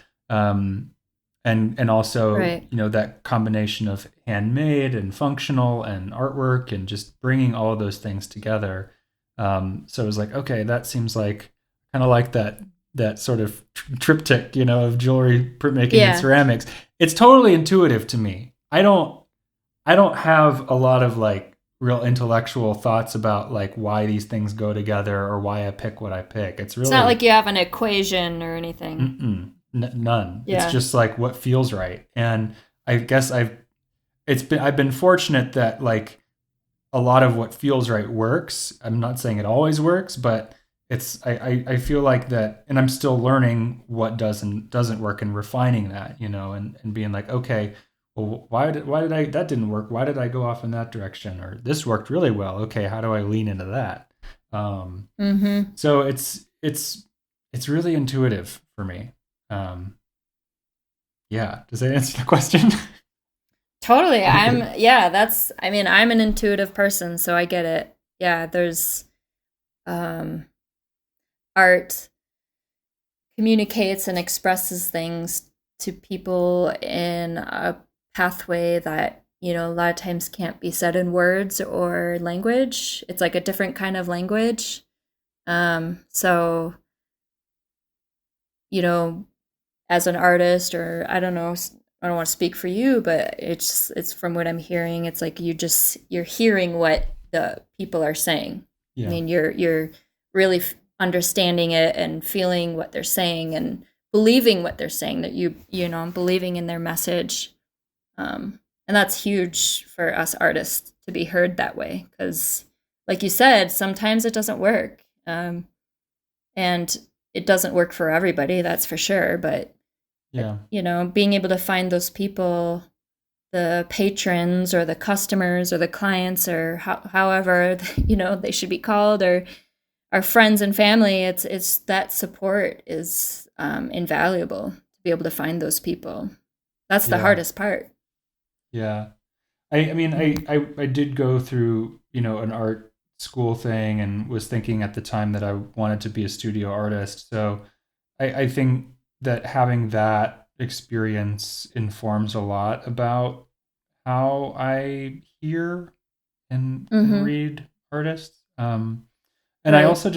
also
Right.
that combination of handmade and functional and artwork, and just bringing all of those things together. So it was like, okay, that seems like kind of like that sort of triptych, of jewelry, printmaking, and
Yeah.
ceramics. It's totally intuitive to me. I don't have a lot of like real intellectual thoughts about like why these things go together or why I pick what I pick. It's
It's not
really
like you have an equation or anything.
mm-mm. none. It's
Yeah.
just like what feels right. And I guess I've been fortunate that like a lot of what feels right works. I'm not saying it always works, but I feel like that, and I'm still learning what doesn't work and refining that, and being like, okay, well, why did I that didn't work? Why did I go off in that direction? Or this worked really well. Okay, how do I lean into that? So it's really intuitive for me. Um, yeah, does that answer the question?
Totally. I'm an intuitive person, so I get it. Yeah, there's um art communicates and expresses things to people in a pathway that, a lot of times can't be said in words or language. It's like a different kind of language. So, you know, as an artist, or I don't know, I don't want to speak for you, but it's from what I'm hearing, it's like you're hearing what the people are saying. I
Yeah.
mean, you're really understanding it and feeling what they're saying and believing what they're saying, that believing in their message. And that's huge for us artists to be heard that way, because like you said, sometimes it doesn't work. And it doesn't work for everybody, that's for sure, but
Yeah.
being able to find those people, the patrons or the customers or the clients, or however they should be called, or our friends and family, it's that support is invaluable to be able to find those people. That's the
Yeah.
hardest part.
Yeah. I mean, I did go through, an art school thing and was thinking at the time that I wanted to be a studio artist. So I think that having that experience informs a lot about how I hear and
Mm-hmm.
read artists. And I
Right.
also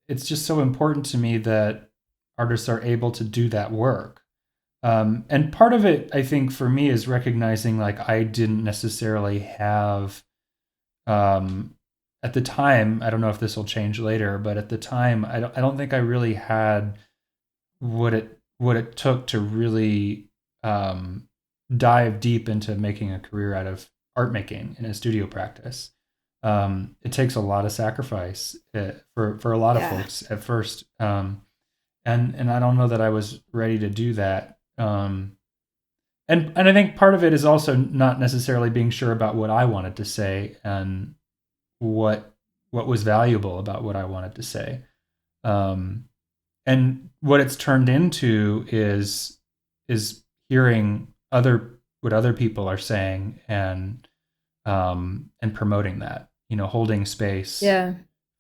it's just so important to me that artists are able to do that work. And part of it, I think, for me is recognizing like I didn't necessarily have, um, at the time, I don't know if this will change later, but at the time, I don't think I really had what it took to really dive deep into making a career out of art making in a studio practice. It takes a lot of sacrifice for a lot of
Yeah.
folks at first, and I don't know that I was ready to do that. And I think part of it is also not necessarily being sure about what I wanted to say and what what was valuable about what I wanted to say. Um, and what it's turned into is hearing what other people are saying and promoting that, holding space
Yeah.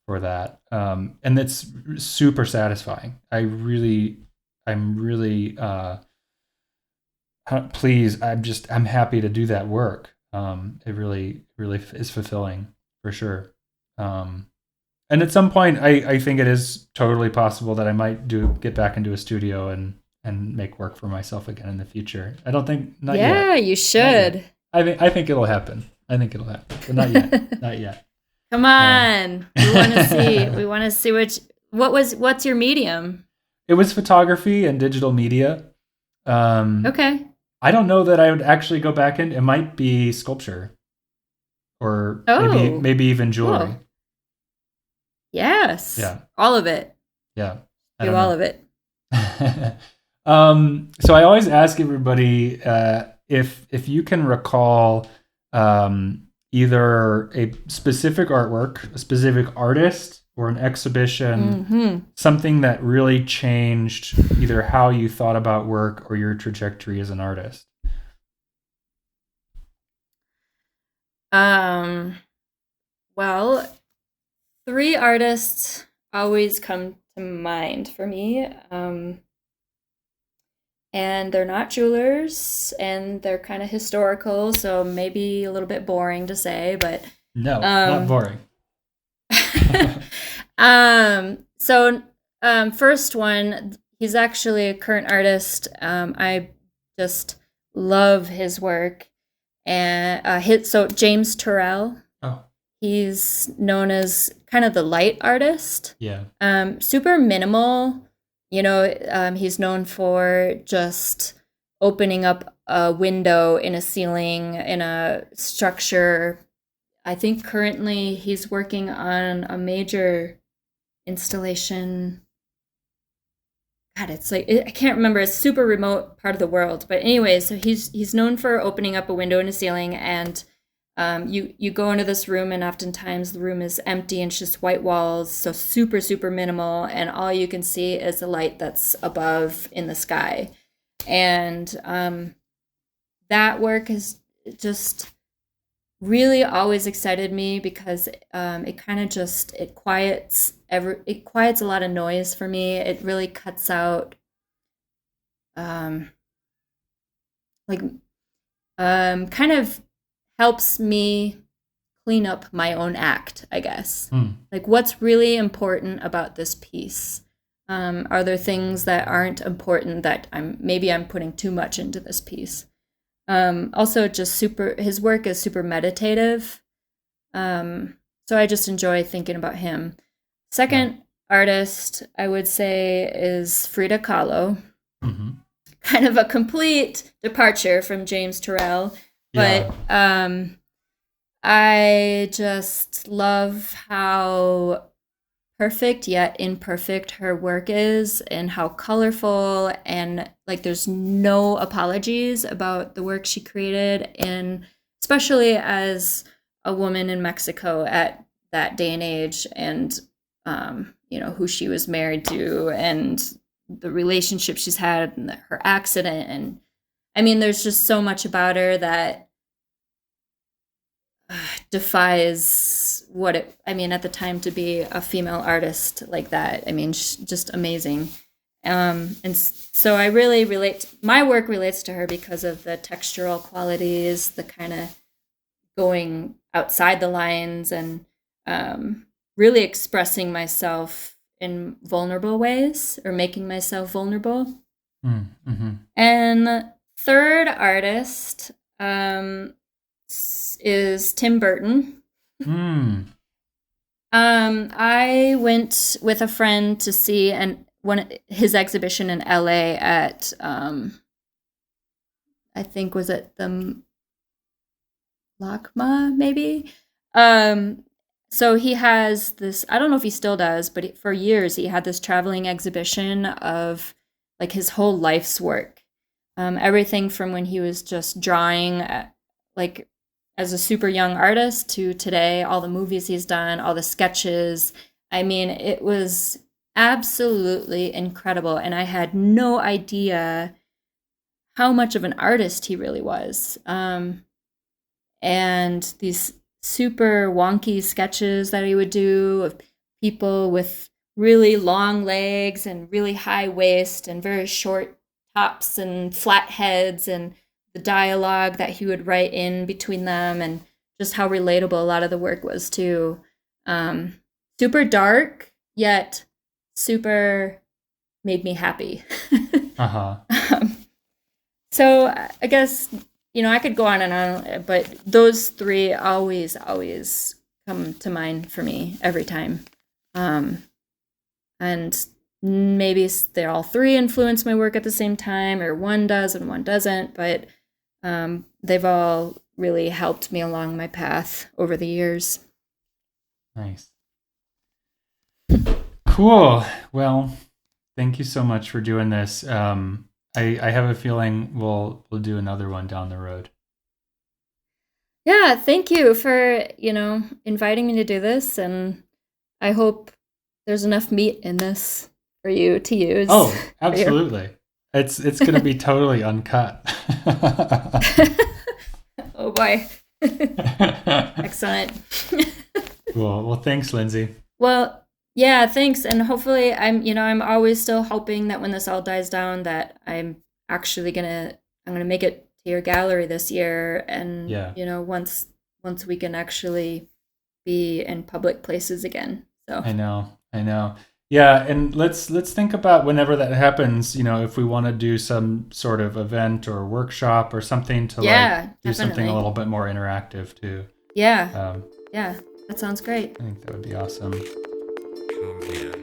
for that. And that's super satisfying. I'm really pleased. I'm happy to do that work. It really is fulfilling for sure. Um, and at some point, I think it is totally possible that I might get back into a studio and make work for myself again in the future. I don't think not
Yeah,
yet,
you
not yet.
should.
I think it'll happen. I think it'll happen, but not yet, not yet.
Come
Um,
on. We want to see. We want to see what's your medium?
it was photography and digital media. Um,
Okay.
I don't know that I would actually go back in. It might be sculpture or
Oh,
maybe even jewelry.
cool. Yes.
Yeah,
All of it.
yeah. I
Do
don't
all
know.
of it.
So I always ask everybody if you can recall either a specific artwork, a specific artist, or an exhibition,
Mm-hmm.
something that really changed either how you thought about work or your trajectory as an artist.
Um, well, three artists always come to mind for me. And they're not jewelers, and they're kind of historical, so maybe a little bit boring to say, but
No, not
um,
boring.
so first one, he's actually a current artist. I just love his work, and so James Turrell.
Oh,
He's known as kind of the light artist.
yeah.
Super minimal, He's known for just opening up a window in a ceiling in a structure. I think currently he's working on a major installation. God, it's like I can't remember. It's a super remote part of the world, but anyway, so he's known for opening up a window in a ceiling, and you go into this room, and oftentimes the room is empty and it's just white walls, so super super minimal, and all you can see is the light that's above in the sky, and that work has just really always excited me because it kind of just it quiets a lot of noise for me. It really cuts out like kind of helps me clean up my own act, I guess. Like, what's really important about this piece? Are there things that aren't important that I'm putting too much into this piece? Also, just his work is super meditative. So I just enjoy thinking about him. Second artist, I would say, is Frida Kahlo. Mm-hmm. Kind of a complete departure from James Turrell. But I just love how perfect yet imperfect her work is, and how colorful, and like there's no apologies about the work she created, and especially as a woman in Mexico at that day and age, and who she was married to, and the relationship she's had, and her accident, and I mean there's just so much about her that defies at the time, to be a female artist like that. I mean, just amazing. And so I really my work relates to her because of the textural qualities, the kind of going outside the lines, and really expressing myself in vulnerable ways, or making myself vulnerable. Mm-hmm. And third artist, is Tim Burton. I went with a friend to see his exhibition in LA at I think was it the LACMA maybe. So he has this, I don't know if he still does, but for years he had this traveling exhibition of like his whole life's work. Everything from when he was just drawing like as a super young artist to today, all the movies he's done, all the sketches. I mean, it was absolutely incredible. And I had no idea how much of an artist he really was. And these super wonky sketches that he would do of people with really long legs and really high waist and very short tops and flat heads, and the dialogue that he would write in between them, and just how relatable a lot of the work was too. Super dark, yet super made me happy. So I guess, I could go on and on, but those three always come to mind for me every time. And maybe they're all three influence my work at the same time, or one does and one doesn't, but they've all really helped me along my path over the years.
Nice. Cool. Well, thank you so much for doing this. I have a feeling we'll do another one down the road.
Yeah, thank you for, inviting me to do this, and I hope there's enough meat in this for you to use.
Oh, absolutely. It's going to be totally uncut.
Oh boy. Excellent.
Cool. Well, thanks, Lindsay.
Well, yeah, thanks. And hopefully I'm always still hoping that when this all dies down, that I'm actually I'm gonna make it to your gallery this year. And once we can actually be in public places again. So
I know. Yeah, and let's think about whenever that happens, if we want to do some sort of event or workshop or something to do
definitely.
Something a little bit more interactive too.
Yeah. That sounds great.
I think that would be awesome.
Come here,